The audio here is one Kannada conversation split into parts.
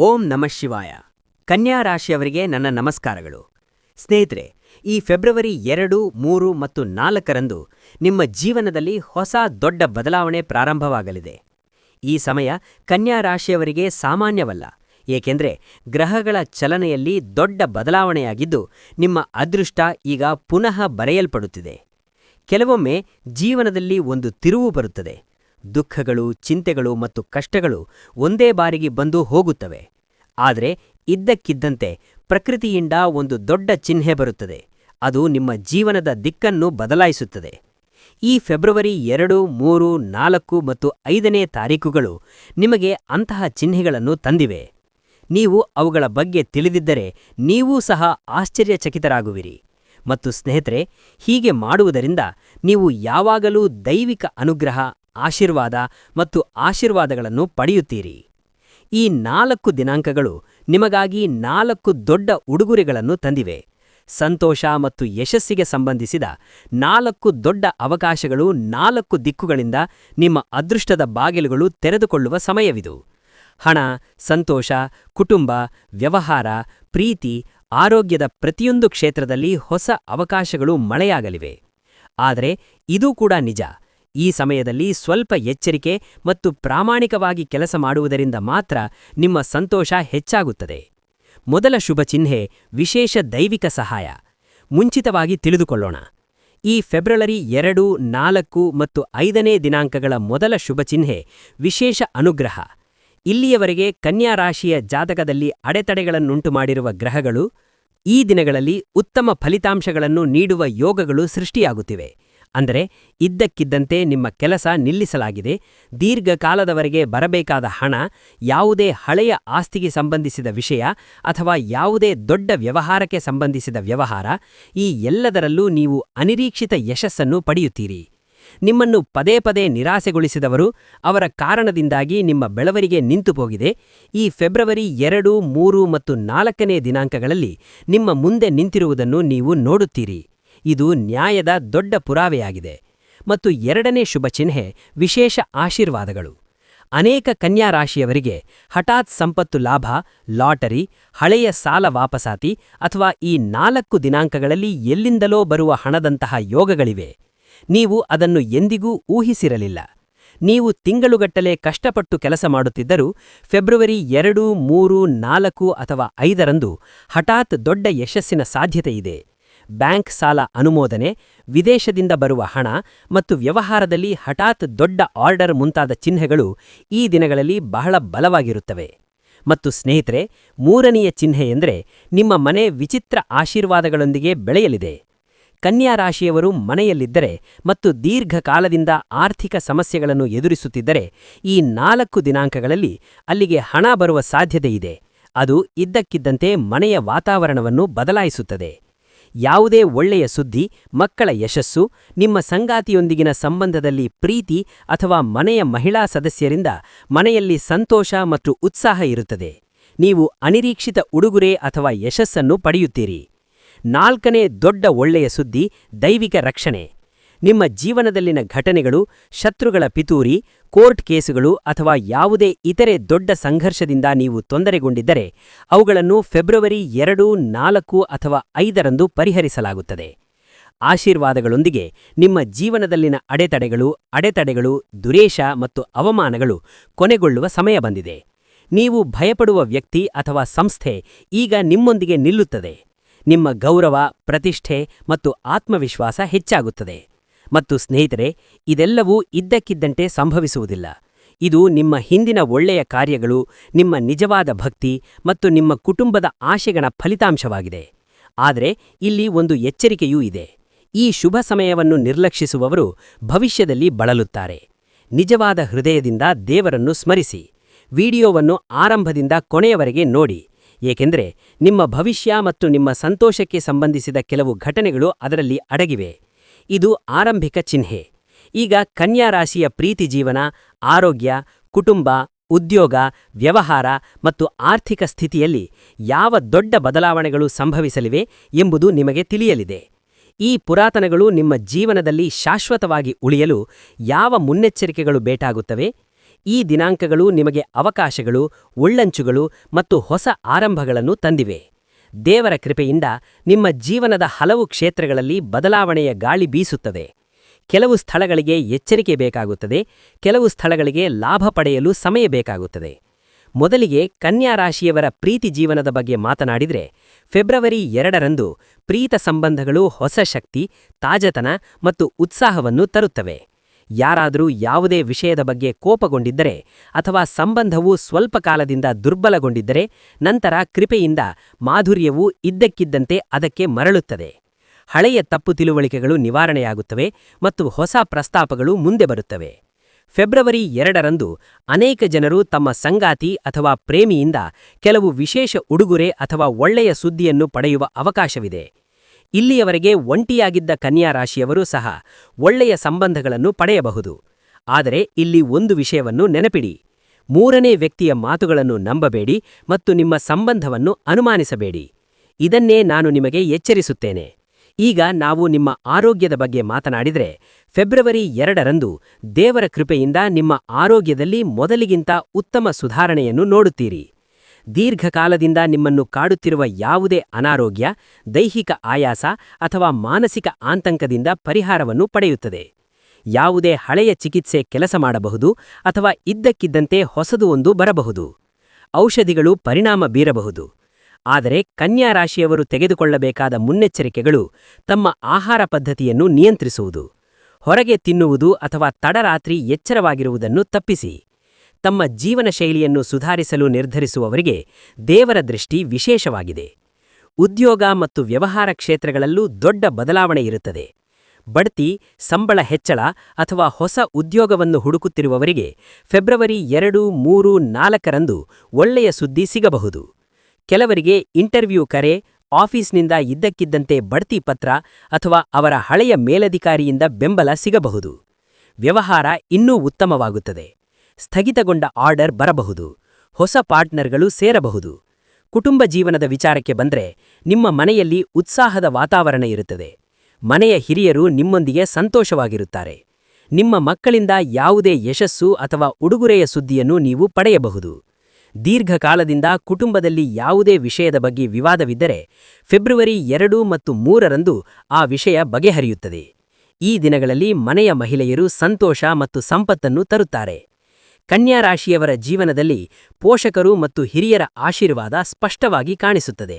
ಓಂ ನಮಃ ಶಿವಾಯ. ಕನ್ಯಾ ರಾಶಿಯವರಿಗೆ ನನ್ನ ನಮಸ್ಕಾರಗಳು. ಸ್ನೇಹಿತರೆ, ಈ ಫೆಬ್ರವರಿ 2, 3 ಮತ್ತು 4ರಂದು ನಿಮ್ಮ ಜೀವನದಲ್ಲಿ ಹೊಸ ದೊಡ್ಡ ಬದಲಾವಣೆ ಪ್ರಾರಂಭವಾಗಲಿದೆ. ಈ ಸಮಯ ಕನ್ಯಾ ರಾಶಿಯವರಿಗೆ ಸಾಮಾನ್ಯವಲ್ಲ, ಏಕೆಂದರೆ ಗ್ರಹಗಳ ಚಲನೆಯಲ್ಲಿ ದೊಡ್ಡ ಬದಲಾವಣೆಯಾಗಿದ್ದು ನಿಮ್ಮ ಅದೃಷ್ಟ ಈಗ ಪುನಃ ಬರೆಯಲ್ಪಡುತ್ತಿದೆ. ಕೆಲವೊಮ್ಮೆ ಜೀವನದಲ್ಲಿ ಒಂದು ತಿರುವು ಬರುತ್ತದೆ. ದುಃಖಗಳು, ಚಿಂತೆಗಳು ಮತ್ತು ಕಷ್ಟಗಳು ಒಂದೇ ಬಾರಿಗೆ ಬಂದು ಹೋಗುತ್ತವೆ. ಆದರೆ ಇದ್ದಕ್ಕಿದ್ದಂತೆ ಪ್ರಕೃತಿಯಿಂದ ಒಂದು ದೊಡ್ಡ ಚಿಹ್ನೆ ಬರುತ್ತದೆ. ಅದು ನಿಮ್ಮ ಜೀವನದ ದಿಕ್ಕನ್ನು ಬದಲಾಯಿಸುತ್ತದೆ. ಈ ಫೆಬ್ರವರಿ 2, 3, 4 ಮತ್ತು 5ನೇ ತಾರೀಖುಗಳು ನಿಮಗೆ ಅಂತಹ ಚಿಹ್ನೆಗಳನ್ನು ತಂದಿವೆ. ನೀವು ಅವುಗಳ ಬಗ್ಗೆ ತಿಳಿದಿದ್ದರೆ ನೀವೂ ಸಹ ಆಶ್ಚರ್ಯಚಕಿತರಾಗುವಿರಿ. ಮತ್ತು ಸ್ನೇಹಿತರೆ, ಹೀಗೆ ಮಾಡುವುದರಿಂದ ನೀವು ಯಾವಾಗಲೂ ದೈವಿಕ ಅನುಗ್ರಹ, ಆಶೀರ್ವಾದ ಮತ್ತು ಆಶೀರ್ವಾದಗಳನ್ನು ಪಡೆಯುತ್ತೀರಿ. ಈ 4 ದಿನಾಂಕಗಳು ನಿಮಗಾಗಿ 4 ದೊಡ್ಡ ಉಡುಗೊರೆಗಳನ್ನು ತಂದಿವೆ. ಸಂತೋಷ ಮತ್ತು ಯಶಸ್ಸಿಗೆ ಸಂಬಂಧಿಸಿದ 4 ದೊಡ್ಡ ಅವಕಾಶಗಳು 4 ದಿಕ್ಕುಗಳಿಂದ ನಿಮ್ಮ ಅದೃಷ್ಟದ ಬಾಗಿಲುಗಳು ತೆರೆದುಕೊಳ್ಳುವ ಸಮಯವಿದು. ಹಣ, ಸಂತೋಷ, ಕುಟುಂಬ, ವ್ಯವಹಾರ, ಪ್ರೀತಿ, ಆರೋಗ್ಯದ ಪ್ರತಿಯೊಂದು ಕ್ಷೇತ್ರದಲ್ಲಿ ಹೊಸ ಅವಕಾಶಗಳು ಮಳೆಯಾಗಲಿವೆ. ಆದರೆ ಇದೂ ಕೂಡ ನಿಜ, ಈ ಸಮಯದಲ್ಲಿ ಸ್ವಲ್ಪ ಎಚ್ಚರಿಕೆ ಮತ್ತು ಪ್ರಾಮಾಣಿಕವಾಗಿ ಕೆಲಸ ಮಾಡುವುದರಿಂದ ಮಾತ್ರ ನಿಮ್ಮ ಸಂತೋಷ ಹೆಚ್ಚಾಗುತ್ತದೆ. ಮೊದಲ ಶುಭ ಚಿಹ್ನೆ ವಿಶೇಷ ದೈವಿಕ ಸಹಾಯ. ಮುಂಚಿತವಾಗಿ ತಿಳಿದುಕೊಳ್ಳೋಣ. ಈ ಫೆಬ್ರವರಿ 2, 4 ಮತ್ತು 5ನೇ ದಿನಾಂಕಗಳ ಮೊದಲ ಶುಭ ಚಿಹ್ನೆ ವಿಶೇಷ ಅನುಗ್ರಹ. ಇಲ್ಲಿಯವರೆಗೆ ಕನ್ಯಾ ರಾಶಿಯ ಜಾತಕದಲ್ಲಿ ಅಡೆತಡೆಗಳನ್ನುಂಟು ಮಾಡಿರುವ ಗ್ರಹಗಳು ಈ ದಿನಗಳಲ್ಲಿ ಉತ್ತಮ ಫಲಿತಾಂಶಗಳನ್ನು ನೀಡುವ ಯೋಗಗಳು ಸೃಷ್ಟಿಯಾಗುತ್ತಿವೆ. ಅಂದರೆ ಇದ್ದಕ್ಕಿದ್ದಂತೆ ನಿಮ್ಮ ಕೆಲಸ ನಿಲ್ಲಿಸಲಾಗಿದೆ, ದೀರ್ಘಕಾಲದವರೆಗೆ ಬರಬೇಕಾದ ಹಣ, ಯಾವುದೇ ಹಳೆಯ ಆಸ್ತಿಗೆ ಸಂಬಂಧಿಸಿದ ವಿಷಯ ಅಥವಾ ಯಾವುದೇ ದೊಡ್ಡ ವ್ಯವಹಾರಕ್ಕೆ ಸಂಬಂಧಿಸಿದ ವ್ಯವಹಾರ, ಈ ಎಲ್ಲದರಲ್ಲೂ ನೀವು ಅನಿರೀಕ್ಷಿತ ಯಶಸ್ಸನ್ನು ಪಡೆಯುತ್ತೀರಿ. ನಿಮ್ಮನ್ನು ಪದೇ ಪದೇ ನಿರಾಸೆಗೊಳಿಸಿದವರು, ಅವರ ಕಾರಣದಿಂದಾಗಿ ನಿಮ್ಮ ಬೆಳವಣಿಗೆ ನಿಂತುಹೋಗಿದೆ. ಈ ಫೆಬ್ರವರಿ 2, 3 ಮತ್ತು 4ನೇ ದಿನಾಂಕಗಳಲ್ಲಿ ನಿಮ್ಮ ಮುಂದೆ ನಿಂತಿರುವುದನ್ನು ನೀವು ನೋಡುತ್ತೀರಿ. ಇದು ನ್ಯಾಯದ ದೊಡ್ಡ ಪುರಾವೆಯಾಗಿದೆ. ಮತ್ತು 2ನೇ ಶುಭ ಚಿಹ್ನೆ ವಿಶೇಷ ಆಶೀರ್ವಾದಗಳು. ಅನೇಕ ಕನ್ಯಾ ರಾಶಿಯವರಿಗೆ ಹಠಾತ್ ಸಂಪತ್ತು ಲಾಭ, ಲಾಟರಿ, ಹಳೆಯ ಸಾಲ ವಾಪಸಾತಿ ಅಥವಾ ಈ 4 ದಿನಾಂಕಗಳಲ್ಲಿ ಎಲ್ಲಿಂದಲೋ ಬರುವ ಹಣದಂತಹ ಯೋಗಗಳಿವೆ. ನೀವು ಅದನ್ನು ಎಂದಿಗೂ ಊಹಿಸಿರಲಿಲ್ಲ. ನೀವು ತಿಂಗಳುಗಟ್ಟಲೆ ಕಷ್ಟಪಟ್ಟು ಕೆಲಸ ಮಾಡುತ್ತಿದ್ದರೂ ಫೆಬ್ರವರಿ 2, 3, 4 ಅಥವಾ 5ರಂದು ಹಠಾತ್ ದೊಡ್ಡ ಯಶಸ್ಸಿನ ಸಾಧ್ಯತೆಯಿದೆ. ಬ್ಯಾಂಕ್ ಸಾಲ ಅನುಮೋದನೆ, ವಿದೇಶದಿಂದ ಬರುವ ಹಣ ಮತ್ತು ವ್ಯವಹಾರದಲ್ಲಿ ಹಠಾತ್ ದೊಡ್ಡ ಆರ್ಡರ್ ಮುಂತಾದ ಚಿಹ್ನೆಗಳು ಈ ದಿನಗಳಲ್ಲಿ ಬಹಳ ಬಲವಾಗಿರುತ್ತವೆ. ಮತ್ತು ಸ್ನೇಹಿತರೆ, 3ನೆಯ ಚಿಹ್ನೆ ಎಂದರೆ ನಿಮ್ಮ ಮನೆ ವಿಚಿತ್ರ ಆಶೀರ್ವಾದಗಳೊಂದಿಗೆ ಬೆಳೆಯಲಿದೆ. ಕನ್ಯಾ ರಾಶಿಯವರು ಮನೆಯಲ್ಲಿದ್ದರೆ ಮತ್ತು ದೀರ್ಘಕಾಲದಿಂದ ಆರ್ಥಿಕ ಸಮಸ್ಯೆಗಳನ್ನು ಎದುರಿಸುತ್ತಿದ್ದರೆ ಈ 4 ದಿನಾಂಕಗಳಲ್ಲಿ ಅಲ್ಲಿಗೆ ಹಣ ಬರುವ ಸಾಧ್ಯತೆಯಿದೆ. ಅದು ಇದ್ದಕ್ಕಿದ್ದಂತೆ ಮನೆಯ ವಾತಾವರಣವನ್ನು ಬದಲಾಯಿಸುತ್ತದೆ. ಯಾವುದೇ ಒಳ್ಳೆಯ ಸುದ್ದಿ, ಮಕ್ಕಳ ಯಶಸ್ಸು, ನಿಮ್ಮ ಸಂಗಾತಿಯೊಂದಿಗಿನ ಸಂಬಂಧದಲ್ಲಿ ಪ್ರೀತಿ ಅಥವಾ ಮನೆಯ ಮಹಿಳಾ ಸದಸ್ಯರಿಂದ ಮನೆಯಲ್ಲಿ ಸಂತೋಷ ಮತ್ತು ಉತ್ಸಾಹ ಇರುತ್ತದೆ. ನೀವು ಅನಿರೀಕ್ಷಿತ ಉಡುಗೊರೆ ಅಥವಾ ಯಶಸ್ಸನ್ನು ಪಡೆಯುತ್ತೀರಿ. 4ನೇ ದೊಡ್ಡ ಒಳ್ಳೆಯ ಸುದ್ದಿ ದೈವಿಕ ರಕ್ಷಣೆ. ನಿಮ್ಮ ಜೀವನದಲ್ಲಿನ ಘಟನೆಗಳು, ಶತ್ರುಗಳ ಪಿತೂರಿ, ಕೋರ್ಟ್ ಕೇಸುಗಳು ಅಥವಾ ಯಾವುದೇ ಇತರೆ ದೊಡ್ಡ ಸಂಘರ್ಷದಿಂದ ನೀವು ತೊಂದರೆಗೊಂಡಿದ್ದರೆ ಅವುಗಳನ್ನು ಫೆಬ್ರವರಿ 2, 4 ಅಥವಾ 5ರಂದು ಪರಿಹರಿಸಲಾಗುತ್ತದೆ. ಆಶೀರ್ವಾದಗಳೊಂದಿಗೆ ನಿಮ್ಮ ಜೀವನದಲ್ಲಿನ ಅಡೆತಡೆಗಳು, ದುರೇಶ ಮತ್ತು ಅವಮಾನಗಳು ಕೊನೆಗೊಳ್ಳುವ ಸಮಯ ಬಂದಿದೆ. ನೀವು ಭಯಪಡುವ ವ್ಯಕ್ತಿ ಅಥವಾ ಸಂಸ್ಥೆ ಈಗ ನಿಮ್ಮೊಂದಿಗೆ ನಿಲ್ಲುತ್ತದೆ. ನಿಮ್ಮ ಗೌರವ, ಪ್ರತಿಷ್ಠೆ ಮತ್ತು ಆತ್ಮವಿಶ್ವಾಸ ಹೆಚ್ಚಾಗುತ್ತದೆ. ಮತ್ತು ಸ್ನೇಹಿತರೆ, ಇದೆಲ್ಲವೂ ಇದ್ದಕ್ಕಿದ್ದಂತೆ ಸಂಭವಿಸುವುದಿಲ್ಲ. ಇದು ನಿಮ್ಮ ಹಿಂದಿನ ಒಳ್ಳೆಯ ಕಾರ್ಯಗಳು, ನಿಮ್ಮ ನಿಜವಾದ ಭಕ್ತಿ ಮತ್ತು ನಿಮ್ಮ ಕುಟುಂಬದ ಆಶೆಗಳ ಫಲಿತಾಂಶವಾಗಿದೆ. ಆದರೆ ಇಲ್ಲಿ ಒಂದು ಎಚ್ಚರಿಕೆಯೂ ಇದೆ. ಈ ಶುಭ ಸಮಯವನ್ನು ನಿರ್ಲಕ್ಷಿಸುವವರು ಭವಿಷ್ಯದಲ್ಲಿ ಬಳಲುತ್ತಾರೆ. ನಿಜವಾದ ಹೃದಯದಿಂದ ದೇವರನ್ನು ಸ್ಮರಿಸಿ. ವಿಡಿಯೋವನ್ನು ಆರಂಭದಿಂದ ಕೊನೆಯವರೆಗೆ ನೋಡಿ, ಏಕೆಂದರೆ ನಿಮ್ಮ ಭವಿಷ್ಯ ಮತ್ತು ನಿಮ್ಮ ಸಂತೋಷಕ್ಕೆ ಸಂಬಂಧಿಸಿದ ಕೆಲವು ಘಟನೆಗಳು ಅದರಲ್ಲಿ ಅಡಗಿವೆ. ಇದು ಆರಂಭಿಕ ಚಿಹ್ನೆ. ಈಗ ಕನ್ಯಾ ರಾಶಿಯ ಪ್ರೀತಿ ಜೀವನ, ಆರೋಗ್ಯ, ಕುಟುಂಬ, ಉದ್ಯೋಗ, ವ್ಯವಹಾರ ಮತ್ತು ಆರ್ಥಿಕ ಸ್ಥಿತಿಯಲ್ಲಿ ಯಾವ ದೊಡ್ಡ ಬದಲಾವಣೆಗಳು ಸಂಭವಿಸಲಿವೆ ಎಂಬುದು ನಿಮಗೆ ತಿಳಿಯಲಿದೆ. ಈ ಪುರಾತನಗಳು ನಿಮ್ಮ ಜೀವನದಲ್ಲಿ ಶಾಶ್ವತವಾಗಿ ಉಳಿಯಲು ಯಾವ ಮುನ್ನೆಚ್ಚರಿಕೆಗಳು ಬೇಕಾಗುತ್ತವೆ? ಈ ದಿನಾಂಕಗಳು ನಿಮಗೆ ಅವಕಾಶಗಳು, ಉಳ್ಳಂಚುಗಳು ಮತ್ತು ಹೊಸ ಆರಂಭಗಳನ್ನು ತಂದಿವೆ. ದೇವರ ಕೃಪೆಯಿಂದ ನಿಮ್ಮ ಜೀವನದ ಹಲವು ಕ್ಷೇತ್ರಗಳಲ್ಲಿ ಬದಲಾವಣೆಯ ಗಾಳಿ ಬೀಸುತ್ತದೆ. ಕೆಲವು ಸ್ಥಳಗಳಿಗೆ ಎಚ್ಚರಿಕೆ ಬೇಕಾಗುತ್ತದೆ, ಕೆಲವು ಸ್ಥಳಗಳಿಗೆ ಲಾಭ ಪಡೆಯಲು ಸಮಯ ಬೇಕಾಗುತ್ತದೆ. ಮೊದಲಿಗೆ ಕನ್ಯಾ ರಾಶಿಯವರ ಪ್ರೀತಿ ಜೀವನದ ಬಗ್ಗೆ ಮಾತನಾಡಿದರೆ, ಫೆಬ್ರವರಿ 2ರಂದು ಪ್ರೀತ ಸಂಬಂಧಗಳು ಹೊಸ ಶಕ್ತಿ, ತಾಜತನ ಮತ್ತು ಉತ್ಸಾಹವನ್ನು ತರುತ್ತವೆ. ಯಾರಾದರೂ ಯಾವುದೇ ವಿಷಯದ ಬಗ್ಗೆ ಕೋಪಗೊಂಡಿದ್ದರೆ ಅಥವಾ ಸಂಬಂಧವು ಸ್ವಲ್ಪ ಕಾಲದಿಂದ ದುರ್ಬಲಗೊಂಡಿದ್ದರೆ, ನಂತರ ಕೃಪೆಯಿಂದ ಮಾಧುರ್ಯವು ಇದ್ದಕ್ಕಿದ್ದಂತೆ ಅದಕ್ಕೆ ಮರಳುತ್ತದೆ. ಹಳೆಯ ತಪ್ಪು ತಿಳುವಳಿಕೆಗಳು ನಿವಾರಣೆಯಾಗುತ್ತವೆ ಮತ್ತು ಹೊಸ ಪ್ರಸ್ತಾಪಗಳು ಮುಂದೆ ಬರುತ್ತವೆ. ಫೆಬ್ರವರಿ 2ರಂದು ಅನೇಕ ಜನರು ತಮ್ಮ ಸಂಗಾತಿ ಅಥವಾ ಪ್ರೇಮಿಯಿಂದ ಕೆಲವು ವಿಶೇಷ ಉಡುಗೊರೆ ಅಥವಾ ಒಳ್ಳೆಯ ಸುದ್ದಿಯನ್ನು ಪಡೆಯುವ ಅವಕಾಶವಿದೆ. ಇಲ್ಲಿಯವರೆಗೆ ಒಂಟಿಯಾಗಿದ್ದ ಕನ್ಯಾ ರಾಶಿಯವರು ಸಹ ಒಳ್ಳೆಯ ಸಂಬಂಧಗಳನ್ನು ಪಡೆಯಬಹುದು. ಆದರೆ ಇಲ್ಲಿ ಒಂದು ವಿಷಯವನ್ನು ನೆನಪಿಡಿ: ಮೂರನೇ ವ್ಯಕ್ತಿಯ ಮಾತುಗಳನ್ನು ನಂಬಬೇಡಿ ಮತ್ತು ನಿಮ್ಮ ಸಂಬಂಧವನ್ನು ಅನುಮಾನಿಸಬೇಡಿ. ಇದನ್ನೇ ನಾನು ನಿಮಗೆ ಎಚ್ಚರಿಸುತ್ತೇನೆ. ಈಗ ನಾವು ನಿಮ್ಮ ಆರೋಗ್ಯದ ಬಗ್ಗೆ ಮಾತನಾಡಿದರೆ, ಫೆಬ್ರವರಿ 2ರಂದು ದೇವರ ಕೃಪೆಯಿಂದ ನಿಮ್ಮ ಆರೋಗ್ಯದಲ್ಲಿ ಮೊದಲಿಗಿಂತ ಉತ್ತಮ ಸುಧಾರಣೆಯನ್ನು ನೋಡುತ್ತೀರಿ. ದೀರ್ಘಕಾಲದಿಂದ ನಿಮ್ಮನ್ನು ಕಾಡುತ್ತಿರುವ ಯಾವುದೇ ಅನಾರೋಗ್ಯ, ದೈಹಿಕ ಆಯಾಸ ಅಥವಾ ಮಾನಸಿಕ ಆತಂಕದಿಂದ ಪರಿಹಾರವನ್ನು ಪಡೆಯುತ್ತದೆ. ಯಾವುದೇ ಹಳೆಯ ಚಿಕಿತ್ಸೆ ಕೆಲಸ ಮಾಡಬಹುದು ಅಥವಾ ಇದ್ದಕ್ಕಿದ್ದಂತೆ ಹೊಸದು ಒಂದು ಬರಬಹುದು. ಔಷಧಿಗಳು ಪರಿಣಾಮ ಬೀರಬಹುದು. ಆದರೆ ಕನ್ಯಾ ರಾಶಿಯವರು ತೆಗೆದುಕೊಳ್ಳಬೇಕಾದ ಮುನ್ನೆಚ್ಚರಿಕೆಗಳು ತಮ್ಮ ಆಹಾರ ಪದ್ಧತಿಯನ್ನು ನಿಯಂತ್ರಿಸುವುದು, ಹೊರಗೆ ತಿನ್ನುವುದು ಅಥವಾ ತಡರಾತ್ರಿ ಎಚ್ಚರವಾಗಿರುವುದನ್ನು ತಪ್ಪಿಸಿ. ತಮ್ಮ ಜೀವನ ಶೈಲಿಯನ್ನು ಸುಧಾರಿಸಲು ನಿರ್ಧರಿಸುವವರಿಗೆ ದೇವರ ದೃಷ್ಟಿ ವಿಶೇಷವಾಗಿದೆ. ಉದ್ಯೋಗ ಮತ್ತು ವ್ಯವಹಾರ ಕ್ಷೇತ್ರಗಳಲ್ಲೂ ದೊಡ್ಡ ಬದಲಾವಣೆ ಇರುತ್ತದೆ. ಬಡ್ತಿ, ಸಂಬಳ ಹೆಚ್ಚಳ ಅಥವಾ ಹೊಸ ಉದ್ಯೋಗವನ್ನು ಹುಡುಕುತ್ತಿರುವವರಿಗೆ ಫೆಬ್ರವರಿ 2, 3, 4ರಂದು ಒಳ್ಳೆಯ ಸುದ್ದಿ ಸಿಗಬಹುದು. ಕೆಲವರಿಗೆ ಇಂಟರ್ವ್ಯೂ ಕರೆ, ಆಫೀಸ್ನಿಂದ ಇದ್ದಕ್ಕಿದ್ದಂತೆ ಬಡ್ತಿ ಪತ್ರ ಅಥವಾ ಅವರ ಹಳೆಯ ಮೇಲಧಿಕಾರಿಯಿಂದ ಬೆಂಬಲ ಸಿಗಬಹುದು. ವ್ಯವಹಾರ ಇನ್ನೂ ಉತ್ತಮವಾಗುತ್ತದೆ. ಸ್ಥಗಿತಗೊಂಡ ಆರ್ಡರ್ ಬರಬಹುದು. ಹೊಸ ಪಾರ್ಟ್ನರ್ಗಳು ಸೇರಬಹುದು. ಕುಟುಂಬ ಜೀವನದ ವಿಚಾರಕ್ಕೆ ಬಂದರೆ, ನಿಮ್ಮ ಮನೆಯಲ್ಲಿ ಉತ್ಸಾಹದ ವಾತಾವರಣ ಇರುತ್ತದೆ. ಮನೆಯ ಹಿರಿಯರು ನಿಮ್ಮೊಂದಿಗೆ ಸಂತೋಷವಾಗಿರುತ್ತಾರೆ. ನಿಮ್ಮ ಮಕ್ಕಳಿಂದ ಯಾವುದೇ ಯಶಸ್ಸು ಅಥವಾ ಉಡುಗೊರೆಯ ಸುದ್ದಿಯನ್ನು ನೀವು ಪಡೆಯಬಹುದು. ದೀರ್ಘಕಾಲದಿಂದ ಕುಟುಂಬದಲ್ಲಿ ಯಾವುದೇ ವಿಷಯದ ಬಗ್ಗೆ ವಿವಾದವಿದ್ದರೆ, ಫೆಬ್ರವರಿ 2 ಮತ್ತು 3ರಂದು ಆ ವಿಷಯ ಬಗೆಹರಿಯುತ್ತದೆ. ಈ ದಿನಗಳಲ್ಲಿ ಮನೆಯ ಮಹಿಳೆಯರು ಸಂತೋಷ ಮತ್ತು ಸಂಪತ್ತನ್ನು ತರುತ್ತಾರೆ. ಕನ್ಯಾ ರಾಶಿಯವರ ಜೀವನದಲ್ಲಿ ಪೋಷಕರು ಮತ್ತು ಹಿರಿಯರ ಆಶೀರ್ವಾದ ಸ್ಪಷ್ಟವಾಗಿ ಕಾಣಿಸುತ್ತದೆ.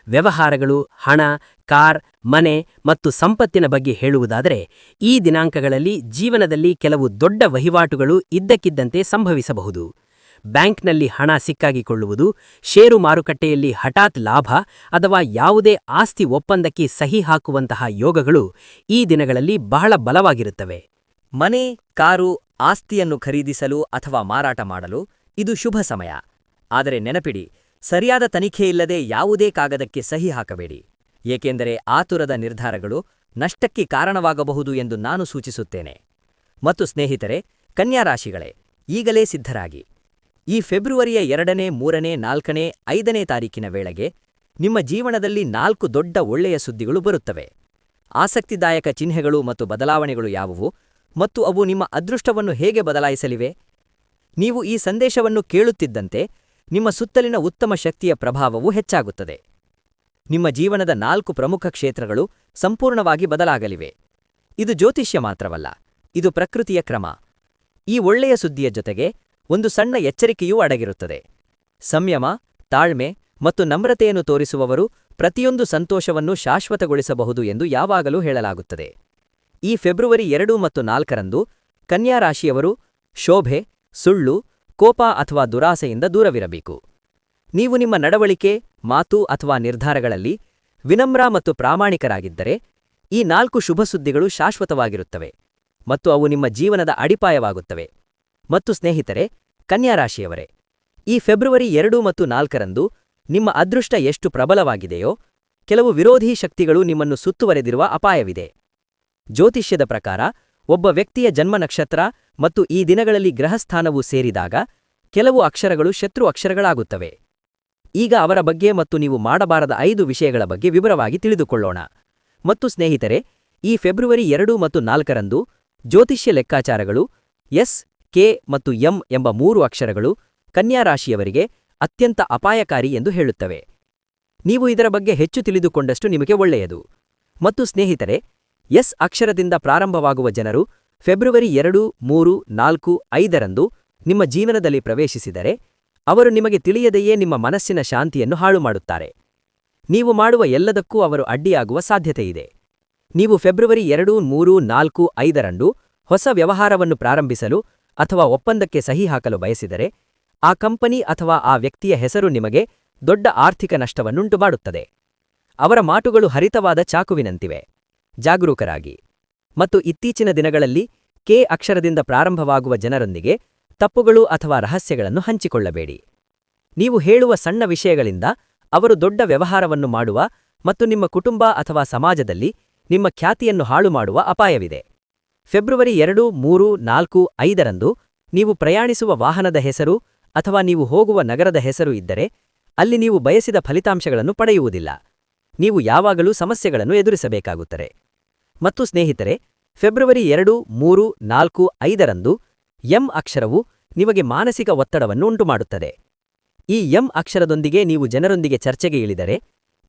ವ್ಯವಹಾರಗಳು, ಹಣ, ಕಾರ್, ಮನೆ ಮತ್ತು ಸಂಪತ್ತಿನ ಬಗ್ಗೆ ಹೇಳುವುದಾದರೆ, ಈ ದಿನಾಂಕಗಳಲ್ಲಿ ಜೀವನದಲ್ಲಿ ಕೆಲವು ದೊಡ್ಡ ವಹಿವಾಟುಗಳು ಇದ್ದಕ್ಕಿದ್ದಂತೆ ಸಂಭವಿಸಬಹುದು. ಬ್ಯಾಂಕ್ನಲ್ಲಿ ಹಣ ಸಿಕ್ಕಾಗಿಕೊಳ್ಳುವುದು, ಷೇರು ಮಾರುಕಟ್ಟೆಯಲ್ಲಿ ಹಠಾತ್ ಲಾಭ ಅಥವಾ ಯಾವುದೇ ಆಸ್ತಿ ಒಪ್ಪಂದಕ್ಕೆ ಸಹಿ ಹಾಕುವಂತಹ ಯೋಗಗಳು ಈ ದಿನಗಳಲ್ಲಿ ಬಹಳ ಬಲವಾಗಿರುತ್ತವೆ. ಮನೆ, ಕಾರು, ಆಸ್ತಿಯನ್ನು ಖರೀದಿಸಲು ಅಥವಾ ಮಾರಾಟ ಮಾಡಲು ಇದು ಶುಭ ಸಮಯ. ಆದರೆ ನೆನಪಿಡಿ, ಸರಿಯಾದ ತನಿಖೆಯಿಲ್ಲದೆ ಯಾವುದೇ ಕಾಗದಕ್ಕೆ ಸಹಿ ಹಾಕಬೇಡಿ, ಏಕೆಂದರೆ ಆತುರದ ನಿರ್ಧಾರಗಳು ನಷ್ಟಕ್ಕೆ ಕಾರಣವಾಗಬಹುದು ಎಂದು ನಾನು ಸೂಚಿಸುತ್ತೇನೆ. ಮತ್ತು ಸ್ನೇಹಿತರೆ, ಕನ್ಯಾ ರಾಶಿಗಳೇ, ಈಗಲೇ ಸಿದ್ಧರಾಗಿ. ಈ ಫೆಬ್ರವರಿಯ 2ನೇ, 3ನೇ, 4ನೇ, 5ನೇ ತಾರೀಕಿನ ವೇಳೆಗೆ ನಿಮ್ಮ ಜೀವನದಲ್ಲಿ 4 ದೊಡ್ಡ ಒಳ್ಳೆಯ ಸುದ್ದಿಗಳು ಬರುತ್ತವೆ. ಆಸಕ್ತಿದಾಯಕ ಚಿಹ್ನೆಗಳು ಮತ್ತು ಬದಲಾವಣೆಗಳು ಯಾವುವು ಮತ್ತು ಅವು ನಿಮ್ಮ ಅದೃಷ್ಟವನ್ನು ಹೇಗೆ ಬದಲಾಯಿಸಲಿವೆ? ನೀವು ಈ ಸಂದೇಶವನ್ನು ಕೇಳುತ್ತಿದ್ದಂತೆ ನಿಮ್ಮ ಸುತ್ತಲಿನ ಉತ್ತಮ ಶಕ್ತಿಯ ಪ್ರಭಾವವು ಹೆಚ್ಚಾಗುತ್ತದೆ. ನಿಮ್ಮ ಜೀವನದ 4 ಪ್ರಮುಖ ಕ್ಷೇತ್ರಗಳು ಸಂಪೂರ್ಣವಾಗಿ ಬದಲಾಗಲಿವೆ. ಇದು ಜ್ಯೋತಿಷ್ಯ ಮಾತ್ರವಲ್ಲ, ಇದು ಪ್ರಕೃತಿಯ ಕ್ರಮ. ಈ ಒಳ್ಳೆಯ ಸುದ್ದಿಯ ಜೊತೆಗೆ ಒಂದು ಸಣ್ಣ ಎಚ್ಚರಿಕೆಯೂ ಅಡಗಿರುತ್ತದೆ. ಸಂಯಮ, ತಾಳ್ಮೆ ಮತ್ತು ನಮ್ರತೆಯನ್ನು ತೋರಿಸುವವರು ಪ್ರತಿಯೊಂದು ಸಂತೋಷವನ್ನು ಶಾಶ್ವತಗೊಳಿಸಬಹುದು ಎಂದು ಯಾವಾಗಲೂ ಹೇಳಲಾಗುತ್ತದೆ. ಈ ಫೆಬ್ರವರಿ 2 ಮತ್ತು 4ರಂದು ಕನ್ಯಾ ರಾಶಿಯವರು ಶೋಭೆ, ಸುಳ್ಳು, ಕೋಪ ಅಥವಾ ದುರಾಸೆಯಿಂದ ದೂರವಿರಬೇಕು. ನೀವು ನಿಮ್ಮ ನಡವಳಿಕೆ, ಮಾತು ಅಥವಾ ನಿರ್ಧಾರಗಳಲ್ಲಿ ವಿನಮ್ರ ಮತ್ತು ಪ್ರಾಮಾಣಿಕರಾಗಿದ್ದರೆ, ಈ 4 ಶುಭ ಸುದ್ದಿಗಳು ಶಾಶ್ವತವಾಗಿರುತ್ತವೆ ಮತ್ತು ಅವು ನಿಮ್ಮ ಜೀವನದ ಅಡಿಪಾಯವಾಗುತ್ತವೆ. ಮತ್ತು ಸ್ನೇಹಿತರೆ, ಕನ್ಯಾ ರಾಶಿಯವರೇ, ಈ ಫೆಬ್ರವರಿ 2 ಮತ್ತು 4ರಂದು ನಿಮ್ಮ ಅದೃಷ್ಟ ಎಷ್ಟು ಪ್ರಬಲವಾಗಿದೆಯೋ, ಕೆಲವು ವಿರೋಧಿ ಶಕ್ತಿಗಳು ನಿಮ್ಮನ್ನು ಸುತ್ತುವರೆದಿರುವ ಅಪಾಯವಿದೆ. ಜ್ಯೋತಿಷ್ಯದ ಪ್ರಕಾರ ಒಬ್ಬ ವ್ಯಕ್ತಿಯ ಜನ್ಮ ನಕ್ಷತ್ರ ಮತ್ತು ಈ ದಿನಗಳಲ್ಲಿ ಗ್ರಹಸ್ಥಾನವು ಸೇರಿದಾಗ ಕೆಲವು ಅಕ್ಷರಗಳು ಶತ್ರು ಅಕ್ಷರಗಳಾಗುತ್ತವೆ. ಈಗ ಅವರ ಬಗ್ಗೆ ಮತ್ತು ನೀವು ಮಾಡಬಾರದ 5 ವಿಷಯಗಳ ಬಗ್ಗೆ ವಿವರವಾಗಿ ತಿಳಿದುಕೊಳ್ಳೋಣ. ಮತ್ತು ಸ್ನೇಹಿತರೆ, ಈ ಫೆಬ್ರವರಿ 2 ಮತ್ತು 4ರಂದು ಜ್ಯೋತಿಷ್ಯ ಲೆಕ್ಕಾಚಾರಗಳು ಕೆ ಮತ್ತು ಎಂ ಎಂಬ 3 ಅಕ್ಷರಗಳು ಕನ್ಯಾ ರಾಶಿಯವರಿಗೆ ಅತ್ಯಂತ ಅಪಾಯಕಾರಿ ಎಂದು ಹೇಳುತ್ತವೆ. ನೀವು ಇದರ ಬಗ್ಗೆ ಹೆಚ್ಚು ತಿಳಿದುಕೊಂಡಷ್ಟು ನಿಮಗೆ ಒಳ್ಳೆಯದು. ಮತ್ತು ಸ್ನೇಹಿತರೆ, ಎಸ್ ಅಕ್ಷರದಿಂದ ಪ್ರಾರಂಭವಾಗುವ ಜನರು ಫೆಬ್ರವರಿ 2, 3, 4, 5ರಂದು ನಿಮ್ಮ ಜೀವನದಲ್ಲಿ ಪ್ರವೇಶಿಸಿದರೆ ಅವರು ನಿಮಗೆ ತಿಳಿಯದೆಯೇ ನಿಮ್ಮ ಮನಸ್ಸಿನ ಶಾಂತಿಯನ್ನು ಹಾಳು ಮಾಡುತ್ತಾರೆ. ನೀವು ಮಾಡುವ ಎಲ್ಲದಕ್ಕೂ ಅವರು ಅಡ್ಡಿಯಾಗುವ ಸಾಧ್ಯತೆಯಿದೆ. ನೀವು ಫೆಬ್ರವರಿ 2, 3, 4, 5ರಂದು ಹೊಸ ವ್ಯವಹಾರವನ್ನು ಪ್ರಾರಂಭಿಸಲು ಅಥವಾ ಒಪ್ಪಂದಕ್ಕೆ ಸಹಿ ಹಾಕಲು ಬಯಸಿದರೆ ಆ ಕಂಪನಿ ಅಥವಾ ಆ ವ್ಯಕ್ತಿಯ ಹೆಸರು ನಿಮಗೆ ದೊಡ್ಡ ಆರ್ಥಿಕ ನಷ್ಟವನ್ನುಂಟು ಮಾಡುತ್ತದೆ. ಅವರ ಮಾತುಗಳು ಹರಿತವಾದ ಚಾಕುವಿನಂತಿವೆ. ಜಾಗರೂಕರಾಗಿ. ಮತ್ತು ಇತ್ತೀಚಿನ ದಿನಗಳಲ್ಲಿ ಕೆ ಅಕ್ಷರದಿಂದ ಪ್ರಾರಂಭವಾಗುವ ಜನರೊಂದಿಗೆ ತಪ್ಪುಗಳು ಅಥವಾ ರಹಸ್ಯಗಳನ್ನು ಹಂಚಿಕೊಳ್ಳಬೇಡಿ. ನೀವು ಹೇಳುವ ಸಣ್ಣ ವಿಷಯಗಳಿಂದ ಅವರು ದೊಡ್ಡ ವ್ಯವಹಾರವನ್ನು ಮಾಡುವ ಮತ್ತು ನಿಮ್ಮ ಕುಟುಂಬ ಅಥವಾ ಸಮಾಜದಲ್ಲಿ ನಿಮ್ಮ ಖ್ಯಾತಿಯನ್ನು ಹಾಳು ಮಾಡುವ ಅಪಾಯವಿದೆ. ಫೆಬ್ರವರಿ 2, 3, 4, 5ರಂದು ನೀವು ಪ್ರಯಾಣಿಸುವ ವಾಹನದ ಹೆಸರು ಅಥವಾ ನೀವು ಹೋಗುವ ನಗರದ ಹೆಸರು ಇದ್ದರೆ ಅಲ್ಲಿ ನೀವು ಬಯಸಿದ ಫಲಿತಾಂಶಗಳನ್ನು ಪಡೆಯುವುದಿಲ್ಲ. ನೀವು ಯಾವಾಗಲೂ ಸಮಸ್ಯೆಗಳನ್ನು ಎದುರಿಸಬೇಕಾಗುತ್ತದೆ. ಮತ್ತು ಸ್ನೇಹಿತರೆ, ಫೆಬ್ರವರಿ 2, 3, 4, 5ರಂದು ಎಂ ಅಕ್ಷರವು ನಿಮಗೆ ಮಾನಸಿಕ ಒತ್ತಡವನ್ನು ಉಂಟುಮಾಡುತ್ತದೆ. ಈ ಎಂ ಅಕ್ಷರದೊಂದಿಗೆ ನೀವು ಜನರೊಂದಿಗೆ ಚರ್ಚೆಗೆ ಇಳಿದರೆ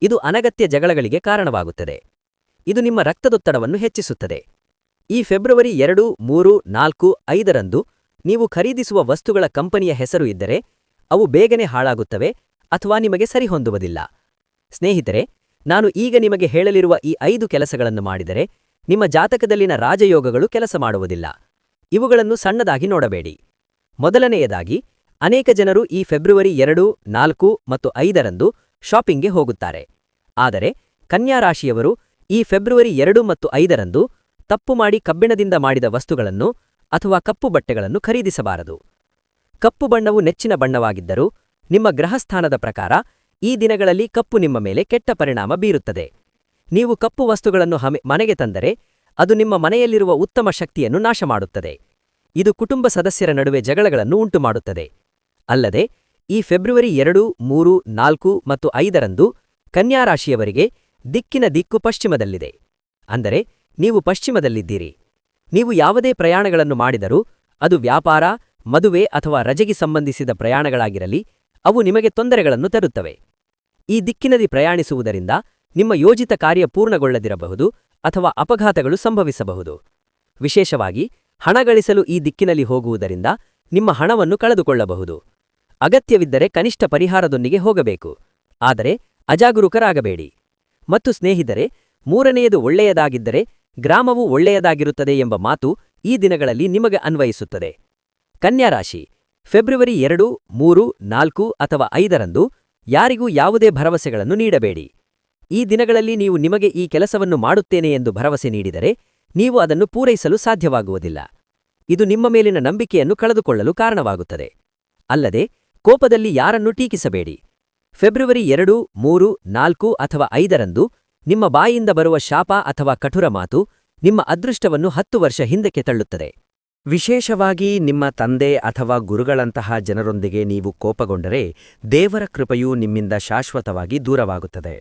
ಇದು ಅನಗತ್ಯ ಜಗಳಗಳಿಗೆ ಕಾರಣವಾಗುತ್ತದೆ. ಇದು ನಿಮ್ಮ ರಕ್ತದೊತ್ತಡವನ್ನು ಹೆಚ್ಚಿಸುತ್ತದೆ. ಈ ಫೆಬ್ರವರಿ 2, 3, 4, 5ರಂದು ನೀವು ಖರೀದಿಸುವ ವಸ್ತುಗಳ ಕಂಪನಿಯ ಹೆಸರು ಇದ್ದರೆ ಅವು ಬೇಗನೆ ಹಾಳಾಗುತ್ತವೆ ಅಥವಾ ನಿಮಗೆ ಸರಿಹೊಂದುವುದಿಲ್ಲ. ಸ್ನೇಹಿತರೆ, ನಾನು ಈಗ ನಿಮಗೆ ಹೇಳಲಿರುವ ಈ 5 ಕೆಲಸಗಳನ್ನು ಮಾಡಿದರೆ ನಿಮ್ಮ ಜಾತಕದಲ್ಲಿನ ರಾಜಯೋಗಗಳು ಕೆಲಸ ಮಾಡುವುದಿಲ್ಲ. ಇವುಗಳನ್ನು ಸಣ್ಣದಾಗಿ ನೋಡಬೇಡಿ. ಮೊದಲನೆಯದಾಗಿ, ಅನೇಕ ಜನರು ಈ ಫೆಬ್ರವರಿ 2, 4 ಮತ್ತು 5ರಂದು ಶಾಪಿಂಗ್ಗೆ ಹೋಗುತ್ತಾರೆ. ಆದರೆ ಕನ್ಯಾ ರಾಶಿಯವರು ಈ ಫೆಬ್ರವರಿ 2 ಮತ್ತು 5ರಂದು ತಪ್ಪು ಮಾಡಿ ಕಬ್ಬಿಣದಿಂದ ಮಾಡಿದ ವಸ್ತುಗಳನ್ನು ಅಥವಾ ಕಪ್ಪು ಬಟ್ಟೆಗಳನ್ನು ಖರೀದಿಸಬಾರದು. ಕಪ್ಪು ಬಣ್ಣವು ನೆಚ್ಚಿನ ಬಣ್ಣವಾಗಿದ್ದರೂ ನಿಮ್ಮ ಗ್ರಹಸ್ಥಾನದ ಪ್ರಕಾರ ಈ ದಿನಗಳಲ್ಲಿ ಕಪ್ಪು ನಿಮ್ಮ ಮೇಲೆ ಕೆಟ್ಟ ಪರಿಣಾಮ ಬೀರುತ್ತದೆ. ನೀವು ಕಪ್ಪು ವಸ್ತುಗಳನ್ನು ಮನೆಗೆ ತಂದರೆ ಅದು ನಿಮ್ಮ ಮನೆಯಲ್ಲಿರುವ ಉತ್ತಮ ಶಕ್ತಿಯನ್ನು ನಾಶಮಾಡುತ್ತದೆ. ಇದು ಕುಟುಂಬ ಸದಸ್ಯರ ನಡುವೆ ಜಗಳಗಳನ್ನು ಉಂಟುಮಾಡುತ್ತದೆ. ಅಲ್ಲದೆ ಈ ಫೆಬ್ರವರಿ 2, 3, 4 ಮತ್ತು 5ರಂದು ಕನ್ಯಾ ರಾಶಿಯವರಿಗೆ ದಿಕ್ಕಿನ ದಿಕ್ಕು ಪಶ್ಚಿಮದಲ್ಲಿದೆ. ಅಂದರೆ ನೀವು ಪಶ್ಚಿಮದಲ್ಲಿದ್ದೀರಿ. ನೀವು ಯಾವುದೇ ಪ್ರಯಾಣಗಳನ್ನು ಮಾಡಿದರೂ ಅದು ವ್ಯಾಪಾರ, ಮದುವೆ ಅಥವಾ ರಜೆಗೆ ಸಂಬಂಧಿಸಿದ ಪ್ರಯಾಣಗಳಾಗಿರಲಿ, ಅವು ನಿಮಗೆ ತೊಂದರೆಗಳನ್ನು ತರುತ್ತವೆ. ಈ ದಿಕ್ಕಿನಲ್ಲಿ ಪ್ರಯಾಣಿಸುವುದರಿಂದ ನಿಮ್ಮ ಯೋಜಿತ ಕಾರ್ಯ ಪೂರ್ಣಗೊಳ್ಳದಿರಬಹುದು ಅಥವಾ ಅಪಘಾತಗಳು ಸಂಭವಿಸಬಹುದು. ವಿಶೇಷವಾಗಿ ಹಣ ಗಳಿಸಲು ಈ ದಿಕ್ಕಿನಲ್ಲಿ ಹೋಗುವುದರಿಂದ ನಿಮ್ಮ ಹಣವನ್ನು ಕಳೆದುಕೊಳ್ಳಬಹುದು. ಅಗತ್ಯವಿದ್ದರೆ ಕನಿಷ್ಠ ಪರಿಹಾರದೊಂದಿಗೆ ಹೋಗಬೇಕು. ಆದರೆ ಅಜಾಗರೂಕರಾಗಬೇಡಿ. ಮತ್ತು ಸ್ನೇಹಿತರೆ, ಮೂರನೆಯದು ಒಳ್ಳೆಯದಾಗಿದ್ದರೆ ಗ್ರಾಮವು ಒಳ್ಳೆಯದಾಗಿರುತ್ತದೆ ಎಂಬ ಮಾತು ಈ ದಿನಗಳಲ್ಲಿ ನಿಮಗೆ ಅನ್ವಯಿಸುತ್ತದೆ. ಕನ್ಯಾ ರಾಶಿ, ಫೆಬ್ರವರಿ 2, 3, 4 ಅಥವಾ 5ರಂದು ಯಾರಿಗೂ ಯಾವುದೇ ಭರವಸೆಗಳನ್ನು ನೀಡಬೇಡಿ. ಈ ದಿನಗಳಲ್ಲಿ ನೀವು ನಿಮಗೆ ಈ ಕೆಲಸವನ್ನು ಮಾಡುತ್ತೇನೆ ಎಂದು ಭರವಸೆ ನೀಡಿದರೆ ನೀವು ಅದನ್ನು ಪೂರೈಸಲು ಸಾಧ್ಯವಾಗುವುದಿಲ್ಲ. ಇದು ನಿಮ್ಮ ಮೇಲಿನ ನಂಬಿಕೆಯನ್ನು ಕಳೆದುಕೊಳ್ಳಲು ಕಾರಣವಾಗುತ್ತದೆ. ಅಲ್ಲದೆ ಕೋಪದಲ್ಲಿ ಯಾರನ್ನೂ ಟೀಕಿಸಬೇಡಿ. ಫೆಬ್ರವರಿ 2, 3, 4 ಅಥವಾ 5ರಂದು ನಿಮ್ಮ ಬಾಯಿಯಿಂದ ಬರುವ ಶಾಪ ಅಥವಾ ಕಠುರ ಮಾತು ನಿಮ್ಮ ಅದೃಷ್ಟವನ್ನು 10 ವರ್ಷ ಹಿಂದಕ್ಕೆ ತಳ್ಳುತ್ತದೆ. ವಿಶೇಷವಾಗಿ ನಿಮ್ಮ ತಂದೆ ಅಥವಾ ಗುರುಗಳಂತಹ ಜನರೊಂದಿಗೆ ನೀವು ಕೋಪಗೊಂಡರೆ ದೇವರ ಕೃಪೆಯು ನಿಮ್ಮಿಂದ ಶಾಶ್ವತವಾಗಿ ದೂರವಾಗುತ್ತದೆ.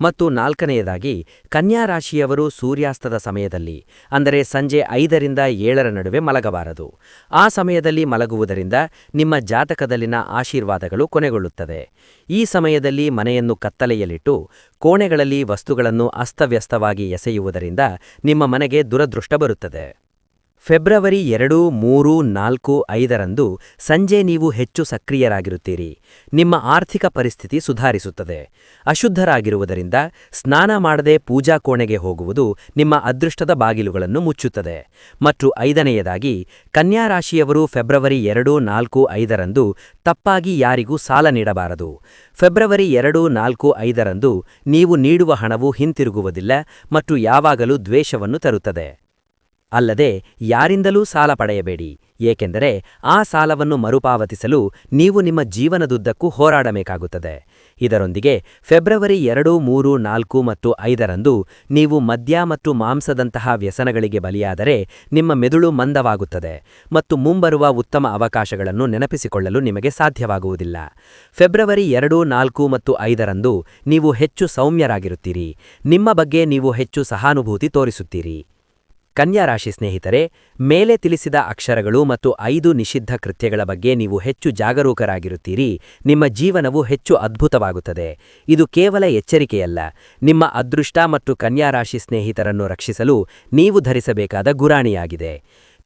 ಮತ್ತು 4ನೆಯದಾಗಿ, ಕನ್ಯಾ ರಾಶಿಯವರು ಸೂರ್ಯಾಸ್ತದ ಸಮಯದಲ್ಲಿ, ಅಂದರೆ ಸಂಜೆ 5ರಿಂದ 7ರ ನಡುವೆ ಮಲಗಬಾರದು. ಆ ಸಮಯದಲ್ಲಿ ಮಲಗುವುದರಿಂದ ನಿಮ್ಮ ಜಾತಕದಲ್ಲಿನ ಆಶೀರ್ವಾದಗಳು ಕೊನೆಗೊಳ್ಳುತ್ತದೆ. ಈ ಸಮಯದಲ್ಲಿ ಮನೆಯನ್ನು ಕತ್ತಲೆಯಲ್ಲಿಟ್ಟು ಕೋಣೆಗಳಲ್ಲಿ ವಸ್ತುಗಳನ್ನು ಅಸ್ತವ್ಯಸ್ತವಾಗಿ ಎಸೆಯುವುದರಿಂದ ನಿಮ್ಮ ಮನೆಗೆ ದುರದೃಷ್ಟ ಬರುತ್ತದೆ. ಫೆಬ್ರವರಿ 2, 3, 4, 5ರಂದು ಸಂಜೆ ನೀವು ಹೆಚ್ಚು ಸಕ್ರಿಯರಾಗಿರುತ್ತೀರಿ. ನಿಮ್ಮ ಆರ್ಥಿಕ ಪರಿಸ್ಥಿತಿ ಸುಧಾರಿಸುತ್ತದೆ. ಅಶುದ್ಧರಾಗಿರುವುದರಿಂದ ಸ್ನಾನ ಮಾಡದೆ ಪೂಜಾ ಕೋಣೆಗೆ ಹೋಗುವುದು ನಿಮ್ಮ ಅದೃಷ್ಟದ ಬಾಗಿಲುಗಳನ್ನು ಮುಚ್ಚುತ್ತದೆ. ಮತ್ತು 5ನೆಯದಾಗಿ, ಕನ್ಯಾ ರಾಶಿಯವರು ಫೆಬ್ರವರಿ 2, 4, 5ರಂದು ತಪ್ಪಾಗಿ ಯಾರಿಗೂ ಸಾಲ ನೀಡಬಾರದು. ಫೆಬ್ರವರಿ 2, 4, 5ರಂದು ನೀವು ನೀಡುವ ಹಣವು ಹಿಂತಿರುಗುವುದಿಲ್ಲ ಮತ್ತು ಯಾವಾಗಲೂ ದ್ವೇಷವನ್ನು ತರುತ್ತದೆ. ಅಲ್ಲದೆ ಯಾರಿಂದಲೂ ಸಾಲ ಪಡೆಯಬೇಡಿ, ಏಕೆಂದರೆ ಆ ಸಾಲವನ್ನು ಮರುಪಾವತಿಸಲು ನೀವು ನಿಮ್ಮ ಜೀವನದುದ್ದಕ್ಕೂ ಹೋರಾಡಬೇಕಾಗುತ್ತದೆ. ಇದರೊಂದಿಗೆ ಫೆಬ್ರವರಿ 2, 3, 4 ಮತ್ತು 5ರಂದು ನೀವು ಮದ್ಯ ಮತ್ತು ಮಾಂಸದಂತಹ ವ್ಯಸನಗಳಿಗೆ ಬಲಿಯಾದರೆ ನಿಮ್ಮ ಮೆದುಳು ಮಂದವಾಗುತ್ತದೆ ಮತ್ತು ಮುಂಬರುವ ಉತ್ತಮ ಅವಕಾಶಗಳನ್ನು ನೆನಪಿಸಿಕೊಳ್ಳಲು ನಿಮಗೆ ಸಾಧ್ಯವಾಗುವುದಿಲ್ಲ. ಫೆಬ್ರವರಿ 2, 4 ಮತ್ತು 5ರಂದು ನೀವು ಹೆಚ್ಚು ಸೌಮ್ಯರಾಗಿರುತ್ತೀರಿ. ನಿಮ್ಮ ಬಗ್ಗೆ ನೀವು ಹೆಚ್ಚು ಸಹಾನುಭೂತಿ ತೋರಿಸುತ್ತೀರಿ. ಕನ್ಯಾ ರಾಶಿ ಸ್ನೇಹಿತರೆ, ಮೇಲೆ ತಿಳಿಸಿದ ಅಕ್ಷರಗಳು ಮತ್ತು 5 ನಿಷಿದ್ಧ ಕೃತ್ಯಗಳ ಬಗ್ಗೆ ನೀವು ಹೆಚ್ಚು ಜಾಗರೂಕರಾಗಿರುತ್ತೀರಿ. ನಿಮ್ಮ ಜೀವನವು ಹೆಚ್ಚು ಅದ್ಭುತವಾಗುತ್ತದೆ. ಇದು ಕೇವಲ ಎಚ್ಚರಿಕೆಯಲ್ಲ, ನಿಮ್ಮ ಅದೃಷ್ಟ ಮತ್ತು ಕನ್ಯಾ ರಾಶಿ ಸ್ನೇಹಿತರನ್ನು ರಕ್ಷಿಸಲು ನೀವು ಧರಿಸಬೇಕಾದ ಗುರಾಣಿಯಾಗಿದೆ.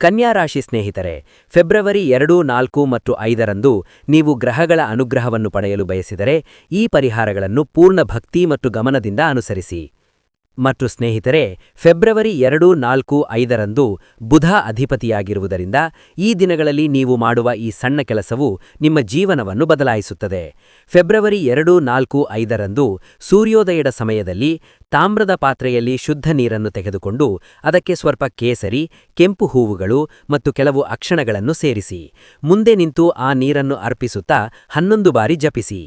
ಕನ್ಯಾ ರಾಶಿ ಸ್ನೇಹಿತರೆ, ಫೆಬ್ರವರಿ 2, 4 ಮತ್ತು 5ರಂದು ನೀವು ಗ್ರಹಗಳ ಅನುಗ್ರಹವನ್ನು ಪಡೆಯಲು ಬಯಸಿದರೆ ಈ ಪರಿಹಾರಗಳನ್ನು ಪೂರ್ಣ ಭಕ್ತಿ ಮತ್ತು ಗಮನದಿಂದ ಅನುಸರಿಸಿ. ಮತ್ತು ಸ್ನೇಹಿತರೆ, ಫೆಬ್ರವರಿ 2, 4, 5ರಂದು ಬುಧ ಅಧಿಪತಿಯಾಗಿರುವುದರಿಂದ ಈ ದಿನಗಳಲ್ಲಿ ನೀವು ಮಾಡುವ ಈ ಸಣ್ಣ ಕೆಲಸವು ನಿಮ್ಮ ಜೀವನವನ್ನು ಬದಲಾಯಿಸುತ್ತದೆ. ಫೆಬ್ರವರಿ 2, 4, 5ರಂದು ಸೂರ್ಯೋದಯದ ಸಮಯದಲ್ಲಿ ತಾಮ್ರದ ಪಾತ್ರೆಯಲ್ಲಿ ಶುದ್ಧ ನೀರನ್ನು ತೆಗೆದುಕೊಂಡು ಅದಕ್ಕೆ ಸ್ವಲ್ಪ ಕೇಸರಿ, ಕೆಂಪು ಹೂವುಗಳು ಮತ್ತು ಕೆಲವು ಅಕ್ಷಣಗಳನ್ನು ಸೇರಿಸಿ. ಮುಂದೆ ನಿಂತು ಆ ನೀರನ್ನು ಅರ್ಪಿಸುತ್ತಾ 11 ಬಾರಿ ಜಪಿಸಿ.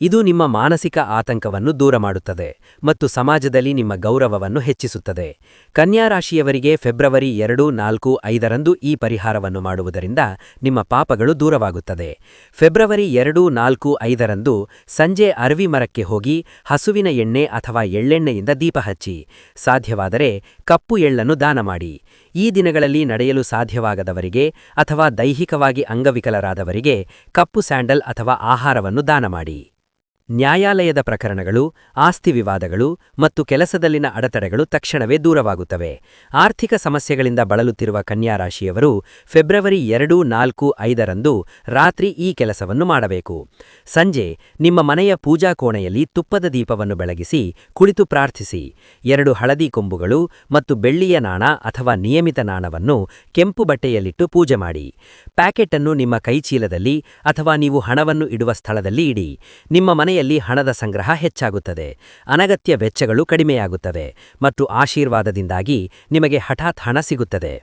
ಇದು ನಿಮ್ಮ ಮಾನಸಿಕ ಆತಂಕವನ್ನು ದೂರ ಮಾಡುತ್ತದೆ ಮತ್ತು ಸಮಾಜದಲ್ಲಿ ನಿಮ್ಮ ಗೌರವವನ್ನು ಹೆಚ್ಚಿಸುತ್ತದೆ. ಕನ್ಯಾ ರಾಶಿಯವರಿಗೆ ಫೆಬ್ರವರಿ 2, 4, 5ರಂದು ಈ ಪರಿಹಾರವನ್ನು ಮಾಡುವುದರಿಂದ ನಿಮ್ಮ ಪಾಪಗಳು ದೂರವಾಗುತ್ತದೆ. ಫೆಬ್ರವರಿ 2, 4, 5ರಂದು ಸಂಜೆ ಅರವಿ ಮರಕ್ಕೆ ಹೋಗಿ ಹಸುವಿನ ಎಣ್ಣೆ ಅಥವಾ ಎಳ್ಳೆಣ್ಣೆಯಿಂದ ದೀಪ ಹಚ್ಚಿ. ಸಾಧ್ಯವಾದರೆ ಕಪ್ಪು ಎಳ್ಳನ್ನು ದಾನ ಮಾಡಿ. ಈ ದಿನಗಳಲ್ಲಿ ನಡೆಯಲು ಸಾಧ್ಯವಾಗದವರಿಗೆ ಅಥವಾ ದೈಹಿಕವಾಗಿ ಅಂಗವಿಕಲರಾದವರಿಗೆ ಕಪ್ಪು ಸ್ಯಾಂಡಲ್ ಅಥವಾ ಆಹಾರವನ್ನು ದಾನ ಮಾಡಿ. ನ್ಯಾಯಾಲಯದ ಪ್ರಕರಣಗಳು, ಆಸ್ತಿ ವಿವಾದಗಳು ಮತ್ತು ಕೆಲಸದಲ್ಲಿನ ಅಡೆತಡೆಗಳು ತಕ್ಷಣವೇ ದೂರವಾಗುತ್ತವೆ. ಆರ್ಥಿಕ ಸಮಸ್ಯೆಗಳಿಂದ ಬಳಲುತ್ತಿರುವ ಕನ್ಯಾ ರಾಶಿಯವರು ಫೆಬ್ರವರಿ 2, 4, 5ರಂದು ರಾತ್ರಿ ಈ ಕೆಲಸವನ್ನು ಮಾಡಬೇಕು. ಸಂಜೆ ನಿಮ್ಮ ಮನೆಯ ಪೂಜಾ ಕೋಣೆಯಲ್ಲಿ ತುಪ್ಪದ ದೀಪವನ್ನು ಬೆಳಗಿಸಿ ಕುಳಿತು ಪ್ರಾರ್ಥಿಸಿ. 2 ಹಳದಿ ಕೊಂಬುಗಳು ಮತ್ತು ಬೆಳ್ಳಿಯ ನಾಣ ಅಥವಾ ನಿಯಮಿತ ನಾಣವನ್ನು ಕೆಂಪು ಬಟ್ಟೆಯಲ್ಲಿಟ್ಟು ಪೂಜೆ ಮಾಡಿ. ಪ್ಯಾಕೆಟ್ ಅನ್ನು ನಿಮ್ಮ ಕೈಚೀಲದಲ್ಲಿ ಅಥವಾ ನೀವು ಹಣವನ್ನು ಇಡುವ ಸ್ಥಳದಲ್ಲಿ ಇಡಿ. ನಿಮ್ಮ ಮನೆಯಲ್ಲಿ ಹಣದ ಸಂಗ್ರಹ ಹೆಚ್ಚಾಗುತ್ತದೆ, ಅನಗತ್ಯ ವೆಚ್ಚಗಳು ಕಡಿಮೆಯಾಗುತ್ತವೆ ಮತ್ತು ಆಶೀರ್ವಾದದಿಂದಾಗಿ ನಿಮಗೆ ಹಠಾತ್ ಹಣ ಸಿಗುತ್ತದೆ.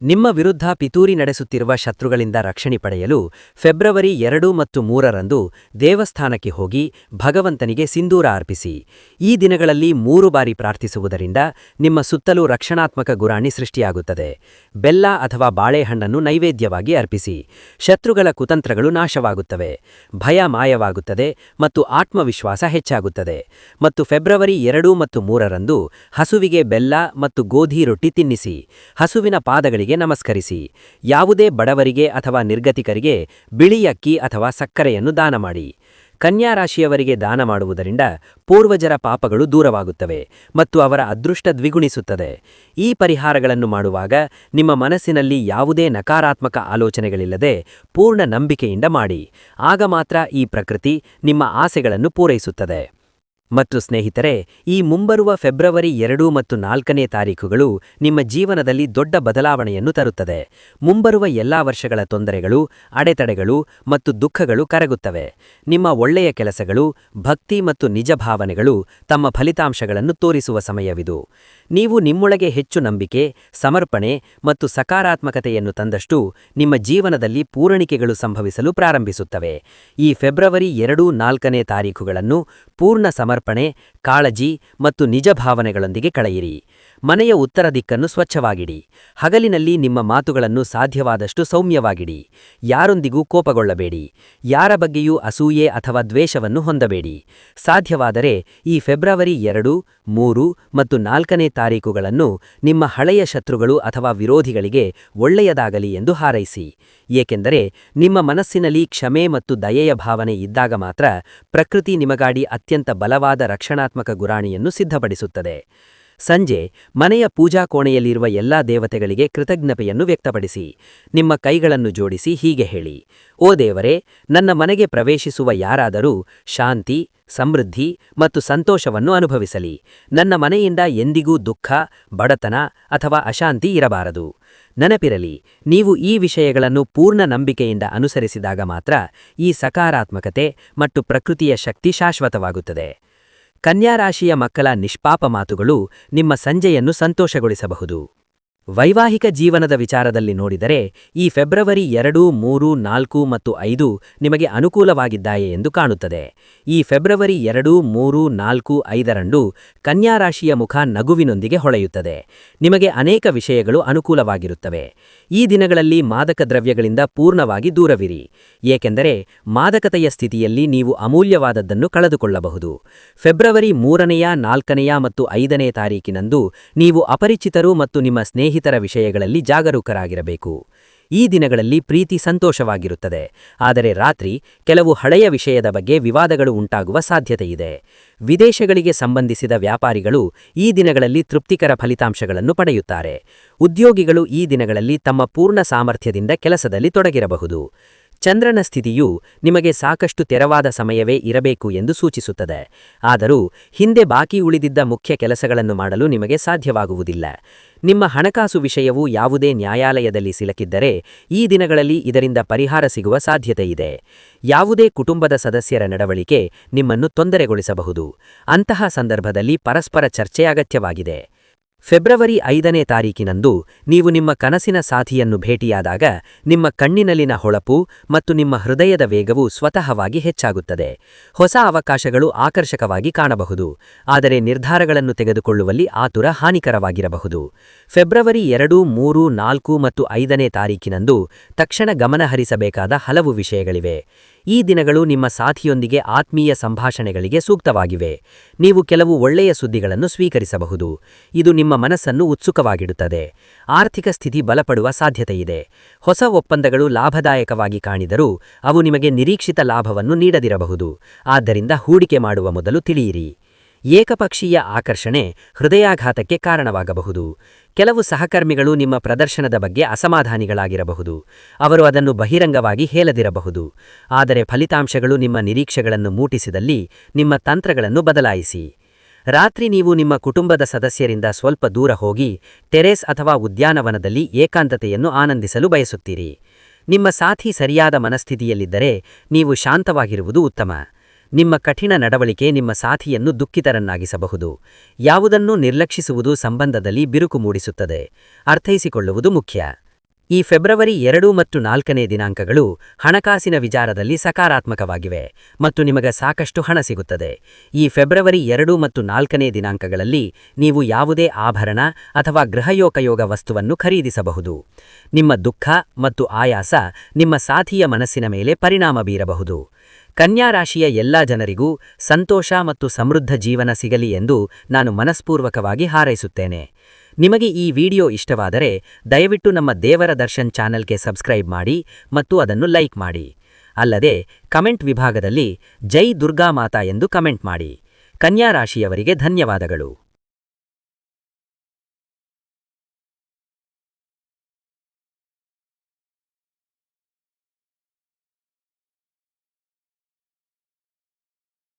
ನಿಮ್ಮ ವಿರುದ್ಧ ಪಿತೂರಿ ನಡೆಸುತ್ತಿರುವ ಶತ್ರುಗಳಿಂದ ರಕ್ಷಣೆ ಪಡೆಯಲು ಫೆಬ್ರವರಿ 2 ಮತ್ತು 3ರಂದು ದೇವಸ್ಥಾನಕ್ಕೆ ಹೋಗಿ ಭಗವಂತನಿಗೆ ಸಿಂಧೂರ ಅರ್ಪಿಸಿ. ಈ ದಿನಗಳಲ್ಲಿ 3 ಬಾರಿ ಪ್ರಾರ್ಥಿಸುವುದರಿಂದ ನಿಮ್ಮ ಸುತ್ತಲೂ ರಕ್ಷಣಾತ್ಮಕ ಗುರಾಣಿ ಸೃಷ್ಟಿಯಾಗುತ್ತದೆ. ಬೆಲ್ಲ ಅಥವಾ ಬಾಳೆಹಣ್ಣನ್ನು ನೈವೇದ್ಯವಾಗಿ ಅರ್ಪಿಸಿ. ಶತ್ರುಗಳ ಕುತಂತ್ರಗಳು ನಾಶವಾಗುತ್ತವೆ, ಭಯ ಮಾಯವಾಗುತ್ತದೆ ಮತ್ತು ಆತ್ಮವಿಶ್ವಾಸ ಹೆಚ್ಚಾಗುತ್ತದೆ. ಮತ್ತು ಫೆಬ್ರವರಿ 2 ಮತ್ತು 3ರಂದು ಹಸುವಿಗೆ ಬೆಲ್ಲ ಮತ್ತು ಗೋಧಿ ರೊಟ್ಟಿ ತಿನ್ನಿಸಿ. ಹಸುವಿನ ಪಾದಗಳಿಗೆ ನಮಸ್ಕರಿಸಿ. ಯಾವುದೇ ಬಡವರಿಗೆ ಅಥವಾ ನಿರ್ಗತಿಕರಿಗೆ ಬಿಳಿ ಅಕ್ಕಿ ಅಥವಾ ಸಕ್ಕರೆಯನ್ನು ದಾನ ಮಾಡಿ. ಕನ್ಯಾ ರಾಶಿಯವರಿಗೆ ದಾನ ಮಾಡುವುದರಿಂದ ಪೂರ್ವಜರ ಪಾಪಗಳು ದೂರವಾಗುತ್ತವೆ ಮತ್ತು ಅವರ ಅದೃಷ್ಟ ದ್ವಿಗುಣಿಸುತ್ತದೆ. ಈ ಪರಿಹಾರಗಳನ್ನು ಮಾಡುವಾಗ ನಿಮ್ಮ ಮನಸ್ಸಿನಲ್ಲಿ ಯಾವುದೇ ನಕಾರಾತ್ಮಕ ಆಲೋಚನೆಗಳಿಲ್ಲದೆ ಪೂರ್ಣ ನಂಬಿಕೆಯಿಂದ ಮಾಡಿ. ಆಗ ಮಾತ್ರ ಈ ಪ್ರಕೃತಿ ನಿಮ್ಮ ಆಸೆಗಳನ್ನು ಪೂರೈಸುತ್ತದೆ. ಮತ್ತು ಸ್ನೇಹಿತರೆ, ಈ ಮುಂಬರುವ ಫೆಬ್ರವರಿ 2 ಮತ್ತು 4ನೇ ತಾರೀಖುಗಳು ನಿಮ್ಮ ಜೀವನದಲ್ಲಿ ದೊಡ್ಡ ಬದಲಾವಣೆಯನ್ನು ತರುತ್ತದೆ. ಮುಂಬರುವ ಎಲ್ಲಾ ವರ್ಷಗಳ ತೊಂದರೆಗಳು, ಅಡೆತಡೆಗಳು ಮತ್ತು ದುಃಖಗಳು ಕರಗುತ್ತವೆ. ನಿಮ್ಮ ಒಳ್ಳೆಯ ಕೆಲಸಗಳು, ಭಕ್ತಿ ಮತ್ತು ನಿಜ ಭಾವನೆಗಳು ತಮ್ಮ ಫಲಿತಾಂಶಗಳನ್ನು ತೋರಿಸುವ ಸಮಯವಿದು. ನೀವು ನಿಮ್ಮೊಳಗೆ ಹೆಚ್ಚು ನಂಬಿಕೆ, ಸಮರ್ಪಣೆ ಮತ್ತು ಸಕಾರಾತ್ಮಕತೆಯನ್ನು ತಂದಷ್ಟು ನಿಮ್ಮ ಜೀವನದಲ್ಲಿ ಪೂರಣಿಕೆಗಳು ಸಂಭವಿಸಲು ಪ್ರಾರಂಭಿಸುತ್ತವೆ. ಈ ಫೆಬ್ರವರಿ 2, 4ನೇ ತಾರೀಖುಗಳನ್ನು ಪೂರ್ಣ ಸಮರ್ಪಣೆ, ಕಾಳಜಿ ಮತ್ತು ನಿಜ ಭಾವನೆಗಳೊಂದಿಗೆ ಕಳೆಯಿರಿ. ಮನೆಯ ಉತ್ತರ ದಿಕ್ಕನ್ನು ಸ್ವಚ್ಛವಾಗಿಡಿ. ಹಗಲಿನಲ್ಲಿ ನಿಮ್ಮ ಮಾತುಗಳನ್ನು ಸಾಧ್ಯವಾದಷ್ಟು ಸೌಮ್ಯವಾಗಿಡಿ. ಯಾರೊಂದಿಗೂ ಕೋಪಗೊಳ್ಳಬೇಡಿ. ಯಾರ ಬಗ್ಗೆಯೂ ಅಸೂಯೆ ಅಥವಾ ದ್ವೇಷವನ್ನು ಹೊಂದಬೇಡಿ. ಸಾಧ್ಯವಾದರೆ ಈ ಫೆಬ್ರವರಿ 2, 3 ಮತ್ತು 4ನೇ ತಾರೀಖುಗಳನ್ನು ನಿಮ್ಮ ಹಳೆಯ ಶತ್ರುಗಳು ಅಥವಾ ವಿರೋಧಿಗಳಿಗೆ ಒಳ್ಳೆಯದಾಗಲಿ ಎಂದು ಹಾರೈಸಿ. ಏಕೆಂದರೆ ನಿಮ್ಮ ಮನಸ್ಸಿನಲ್ಲಿ ಕ್ಷಮೆ ಮತ್ತು ದಯೆಯ ಭಾವನೆ ಇದ್ದಾಗ ಮಾತ್ರ ಪ್ರಕೃತಿ ನಿಮಗಾಗಿ ಅತ್ಯಂತ ಬಲವಾದ ರಕ್ಷಣಾತ್ಮಕ ಗುರಾಣಿಯನ್ನು ಸಿದ್ಧಪಡಿಸುತ್ತದೆ. ಸಂಜೆ ಮನೆಯ ಪೂಜಾ ಕೋಣೆಯಲ್ಲಿರುವ ಎಲ್ಲಾ ದೇವತೆಗಳಿಗೆ ಕೃತಜ್ಞತೆಯನ್ನು ವ್ಯಕ್ತಪಡಿಸಿ. ನಿಮ್ಮ ಕೈಗಳನ್ನು ಜೋಡಿಸಿ ಹೀಗೆ ಹೇಳಿ: ಓ ದೇವರೇ, ನನ್ನ ಮನೆಗೆ ಪ್ರವೇಶಿಸುವ ಯಾರಾದರೂ ಶಾಂತಿ, ಸಮೃದ್ಧಿ ಮತ್ತು ಸಂತೋಷವನ್ನು ಅನುಭವಿಸಲಿ. ನನ್ನ ಮನೆಯಿಂದ ಎಂದಿಗೂ ದುಃಖ, ಬಡತನ ಅಥವಾ ಅಶಾಂತಿ ಇರಬಾರದು. ನೆನಪಿರಲಿ, ನೀವು ಈ ವಿಷಯಗಳನ್ನು ಪೂರ್ಣ ನಂಬಿಕೆಯಿಂದ ಅನುಸರಿಸಿದಾಗ ಮಾತ್ರ ಈ ಸಕಾರಾತ್ಮಕತೆ ಮತ್ತು ಪ್ರಕೃತಿಯ ಶಕ್ತಿ ಶಾಶ್ವತವಾಗುತ್ತದೆ. ಕನ್ಯಾ ರಾಶಿಯ ಮಕ್ಕಳ ನಿಷ್ಪಾಪ ಮಾತುಗಳು ನಿಮ್ಮ ಸಂಜೆಯನ್ನು ಸಂತೋಷಗೊಳಿಸಬಹುದು. ವೈವಾಹಿಕ ಜೀವನದ ವಿಚಾರದಲ್ಲಿ ನೋಡಿದರೆ ಈ ಫೆಬ್ರವರಿ 2, 3, 4 ಮತ್ತು 5 ನಿಮಗೆ ಅನುಕೂಲವಾಗಿದ್ದಾಯೆ ಎಂದು ಕಾಣುತ್ತದೆ. ಈ ಫೆಬ್ರವರಿ 2, 3, 4, 5ರಂದು ಕನ್ಯಾ ರಾಶಿಯ ಮುಖ ನಗುವಿನೊಂದಿಗೆ ಹೊಳೆಯುತ್ತದೆ. ನಿಮಗೆ ಅನೇಕ ವಿಷಯಗಳು ಅನುಕೂಲವಾಗಿರುತ್ತವೆ. ಈ ದಿನಗಳಲ್ಲಿ ಮಾದಕ ದ್ರವ್ಯಗಳಿಂದ ಪೂರ್ಣವಾಗಿ ದೂರವಿರಿ, ಏಕೆಂದರೆ ಮಾದಕತೆಯ ಸ್ಥಿತಿಯಲ್ಲಿ ನೀವು ಅಮೂಲ್ಯವಾದದ್ದನ್ನು ಕಳೆದುಕೊಳ್ಳಬಹುದು. ಫೆಬ್ರವರಿ 3ನೇ, 4ನೇ ಮತ್ತು 5ನೇ ತಾರೀಕಿನಂದು ನೀವು ಅಪರಿಚಿತರು ಮತ್ತು ನಿಮ್ಮ ಸ್ನೇಹಿತರ ವಿಷಯಗಳಲ್ಲಿ ಜಾಗರೂಕರಾಗಿರಬೇಕು. ಈ ದಿನಗಳಲ್ಲಿ ಪ್ರೀತಿ ಸಂತೋಷವಾಗಿರುತ್ತದೆ, ಆದರೆ ರಾತ್ರಿ ಕೆಲವು ಹಳೆಯ ವಿಷಯದ ಬಗ್ಗೆ ವಿವಾದಗಳು ಉಂಟಾಗುವ ಸಾಧ್ಯತೆಯಿದೆ. ವಿದೇಶಗಳಿಗೆ ಸಂಬಂಧಿಸಿದ ವ್ಯಾಪಾರಿಗಳು ಈ ದಿನಗಳಲ್ಲಿ ತೃಪ್ತಿಕರ ಫಲಿತಾಂಶಗಳನ್ನು ಪಡೆಯುತ್ತಾರೆ. ಉದ್ಯೋಗಿಗಳು ಈ ದಿನಗಳಲ್ಲಿ ತಮ್ಮ ಪೂರ್ಣ ಸಾಮರ್ಥ್ಯದಿಂದ ಕೆಲಸದಲ್ಲಿ ತೊಡಗಿರಬಹುದು. ಚಂದ್ರನ ಸ್ಥಿತಿಯು ನಿಮಗೆ ಸಾಕಷ್ಟು ತೆರವಾದ ಸಮಯವೇ ಇರಬೇಕು ಎಂದು ಸೂಚಿಸುತ್ತದೆ. ಆದರೂ ಹಿಂದೆ ಬಾಕಿ ಉಳಿದಿದ್ದ ಮುಖ್ಯ ಕೆಲಸಗಳನ್ನು ಮಾಡಲು ನಿಮಗೆ ಸಾಧ್ಯವಾಗುವುದಿಲ್ಲ. ನಿಮ್ಮ ಹಣಕಾಸು ವಿಷಯವು ಯಾವುದೇ ನ್ಯಾಯಾಲಯದಲ್ಲಿ ಸಿಲುಕಿದ್ದರೆ ಈ ದಿನಗಳಲ್ಲಿ ಇದರಿಂದ ಪರಿಹಾರ ಸಿಗುವ ಸಾಧ್ಯತೆಯಿದೆ. ಯಾವುದೇ ಕುಟುಂಬದ ಸದಸ್ಯರ ನಡವಳಿಕೆ ನಿಮ್ಮನ್ನು ತೊಂದರೆಗೊಳಿಸಬಹುದು. ಅಂತಹ ಸಂದರ್ಭದಲ್ಲಿ ಪರಸ್ಪರ ಚರ್ಚೆ ಅಗತ್ಯವಾಗಿದೆ. ಫೆಬ್ರವರಿ 5ನೇ ತಾರೀಕಿನಂದು ನೀವು ನಿಮ್ಮ ಕನಸಿನ ಸಾಥಿಯನ್ನು ಭೇಟಿಯಾದಾಗ ನಿಮ್ಮ ಕಣ್ಣಿನಲ್ಲಿನ ಹೊಳಪು ಮತ್ತು ನಿಮ್ಮ ಹೃದಯದ ವೇಗವು ಸ್ವತಃವಾಗಿ ಹೆಚ್ಚಾಗುತ್ತದೆ. ಹೊಸ ಅವಕಾಶಗಳು ಆಕರ್ಷಕವಾಗಿ ಕಾಣಬಹುದು, ಆದರೆ ನಿರ್ಧಾರಗಳನ್ನು ತೆಗೆದುಕೊಳ್ಳುವಲ್ಲಿ ಆತುರ ಹಾನಿಕರವಾಗಿರಬಹುದು. ಫೆಬ್ರವರಿ 2, 3, 4 ಮತ್ತು 5ನೇ ತಾರೀಕಿನಂದು ತಕ್ಷಣ ಗಮನಹರಿಸಬೇಕಾದ ಹಲವು ವಿಷಯಗಳಿವೆ. ಈ ದಿನಗಳು ನಿಮ್ಮ ಸಾಥಿಯೊಂದಿಗೆ ಆತ್ಮೀಯ ಸಂಭಾಷಣೆಗಳಿಗೆ ಸೂಕ್ತವಾಗಿವೆ. ನೀವು ಕೆಲವು ಒಳ್ಳೆಯ ಸುದ್ದಿಗಳನ್ನು ಸ್ವೀಕರಿಸಬಹುದು. ಇದು ನಿಮ್ಮ ಮನಸ್ಸನ್ನು ಉತ್ಸುಕವಾಗಿಡುತ್ತದೆ. ಆರ್ಥಿಕ ಸ್ಥಿತಿ ಬಲಪಡುವ ಸಾಧ್ಯತೆಯಿದೆ. ಹೊಸ ಒಪ್ಪಂದಗಳು ಲಾಭದಾಯಕವಾಗಿ ಕಾಣಿದರೂ ಅವು ನಿಮಗೆ ನಿರೀಕ್ಷಿತ ಲಾಭವನ್ನು ನೀಡದಿರಬಹುದು. ಆದ್ದರಿಂದ ಹೂಡಿಕೆ ಮಾಡುವ ಮೊದಲು ತಿಳಿಯಿರಿ. ಏಕಪಕ್ಷೀಯ ಆಕರ್ಷಣೆ ಹೃದಯಾಘಾತಕ್ಕೆ ಕಾರಣವಾಗಬಹುದು. ಕೆಲವು ಸಹಕರ್ಮಿಗಳು ನಿಮ್ಮ ಪ್ರದರ್ಶನದ ಬಗ್ಗೆ ಅಸಮಾಧಾನಿಗಳಾಗಿರಬಹುದು. ಅವರು ಅದನ್ನು ಬಹಿರಂಗವಾಗಿ ಹೇಳದಿರಬಹುದು. ಆದರೆ ಫಲಿತಾಂಶಗಳು ನಿಮ್ಮ ನಿರೀಕ್ಷೆಗಳನ್ನು ಮೂಟಿಸಿದಲ್ಲಿ ನಿಮ್ಮ ತಂತ್ರಗಳನ್ನು ಬದಲಾಯಿಸಿ. ರಾತ್ರಿ ನೀವು ನಿಮ್ಮ ಕುಟುಂಬದ ಸದಸ್ಯರಿಂದ ಸ್ವಲ್ಪ ದೂರ ಹೋಗಿ ಟೆರೇಸ್ ಅಥವಾ ಉದ್ಯಾನವನದಲ್ಲಿ ಏಕಾಂತತೆಯನ್ನು ಆನಂದಿಸಲು ಬಯಸುತ್ತೀರಿ. ನಿಮ್ಮ ಸಾಥಿ ಸರಿಯಾದ ಮನಸ್ಥಿತಿಯಲ್ಲಿದ್ದರೆ ನೀವು ಶಾಂತವಾಗಿರುವುದು ಉತ್ತಮ. ನಿಮ್ಮ ಕಠಿಣ ನಡವಳಿಕೆ ನಿಮ್ಮ ಸಾಥಿಯನ್ನು ದುಃಖಿತರನ್ನಾಗಿಸಬಹುದು. ಯಾವುದನ್ನೂ ನಿರ್ಲಕ್ಷಿಸುವುದು ಸಂಬಂಧದಲ್ಲಿ ಬಿರುಕು ಮೂಡಿಸುತ್ತದೆ. ಅರ್ಥೈಸಿಕೊಳ್ಳುವುದು ಮುಖ್ಯ. ಈ ಫೆಬ್ರವರಿ 2 ಮತ್ತು 4ನೇ ದಿನಾಂಕಗಳು ಹಣಕಾಸಿನ ವಿಚಾರದಲ್ಲಿ ಸಕಾರಾತ್ಮಕವಾಗಿವೆ ಮತ್ತು ನಿಮಗೆ ಸಾಕಷ್ಟು ಹಣ ಸಿಗುತ್ತದೆ. ಈ ಫೆಬ್ರವರಿ 2 ಮತ್ತು 4ನೇ ದಿನಾಂಕಗಳಲ್ಲಿ ನೀವು ಯಾವುದೇ ಆಭರಣ ಅಥವಾ ಗೃಹಯೋಪಯೋಗ ವಸ್ತುವನ್ನು ಖರೀದಿಸಬಹುದು. ನಿಮ್ಮ ದುಃಖ ಮತ್ತು ಆಯಾಸ ನಿಮ್ಮ ಸಾಥಿಯ ಮನಸ್ಸಿನ ಮೇಲೆ ಪರಿಣಾಮ ಬೀರಬಹುದು. ಕನ್ಯಾ ರಾಶಿಯ ಎಲ್ಲಾ ಜನರಿಗೂ ಸಂತೋಷ ಮತ್ತು ಸಮೃದ್ಧ ಜೀವನ ಸಿಗಲಿ ಎಂದು ನಾನು ಮನಸ್ಪೂರ್ವಕವಾಗಿ ಹಾರೈಸುತ್ತೇನೆ. ನಿಮಗೆ ಈ ವಿಡಿಯೋ ಇಷ್ಟವಾದರೆ ದಯವಿಟ್ಟು ನಮ್ಮ ದೇವರ ದರ್ಶನ್ ಚಾನೆಲ್ಗೆ ಸಬ್ಸ್ಕ್ರೈಬ್ ಮಾಡಿ ಮತ್ತು ಅದನ್ನು ಲೈಕ್ ಮಾಡಿ. ಅಲ್ಲದೆ ಕಮೆಂಟ್ ವಿಭಾಗದಲ್ಲಿ ಜೈ ದುರ್ಗಾ ಮಾತಾ ಎಂದು ಕಮೆಂಟ್ ಮಾಡಿ. ಕನ್ಯಾ ರಾಶಿಯವರಿಗೆ ಧನ್ಯವಾದಗಳು.